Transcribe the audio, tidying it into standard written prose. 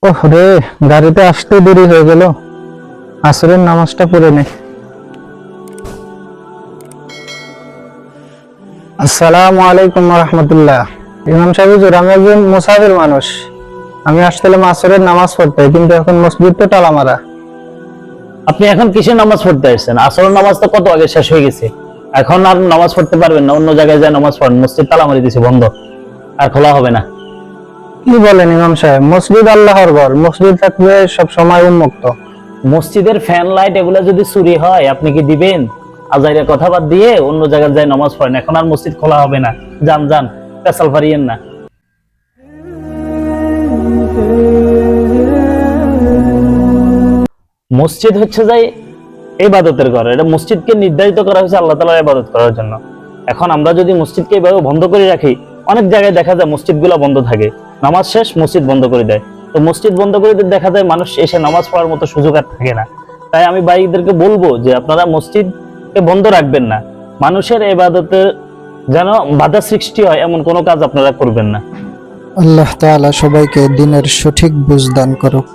ওহ রে, গাড়িতে আসতে দেরি হয়ে গেল। আসরের নামাজটা পড়ে নে। আসসালামু আলাইকুম ওয়া রাহমাতুল্লাহ। ইমাম সাহেব হুজুর, আমি একজন মুসাফির মানুষ। আমি আসছিলাম আসরের নামাজ পড়তে, কিন্তু এখন মসজিদ তো তালা মারা। আপনি এখন কিসের নামাজ পড়তে আসছেন? আসরের নামাজ তো কত আগে শেষ হয়ে গেছে। এখন আর নামাজ পড়তে পারবেন না। অন্য জায়গায় যায় নামাজ পড়েন। মসজিদ তালা মারি দিয়েছে, বন্ধ, আর খোলা হবে না। কি বলেন ইমাম সাহেব? মসজিদ আল্লাহর ঘর, মসজিদ থাকবে সব সময় উন্মুক্ত। মসজিদের ফ্যান লাইট এগুলা যদি চুরি হয় আপনি কি দিবেন? আজাইরের কথা বাদ দিয়ে অন্য জায়গায় যায় নামাজ পড়েন। এখন আর মসজিদ খোলা হবে না। যান যান, পেছাল ফারিয়েন না। মসজিদ হচ্ছে যাই ইবাদতের ঘর। এটা মসজিদকে নির্ধারিত করা হয়েছে আল্লাহ তাআলার ইবাদত করার জন্য। এখন আমরা যদি মসজিদকে এভাবে বন্ধ করে রাখি, অনেক জায়গায় দেখা যায় মসজিদগুলো বন্ধ থাকে, নামাজ শেষ মসজিদ বন্ধ করে দেয়। তো মসজিদ বন্ধ করে দিয়ে দেখা যায় মানুষ এসে নামাজ পড়ার মতো সুযোগ আর থাকে না। তাই আমি ভাইদেরকে বলবো যে আপনারা মসজিদকে বন্ধ রাখবেন না। মানুষের ইবাদতে যেন বাধা সৃষ্টি হয় এমন কোনো কাজ আপনারা করবেন না। আল্লাহ তাআলা সবাইকে দ্বীনের সঠিক বুঝ দান করুক।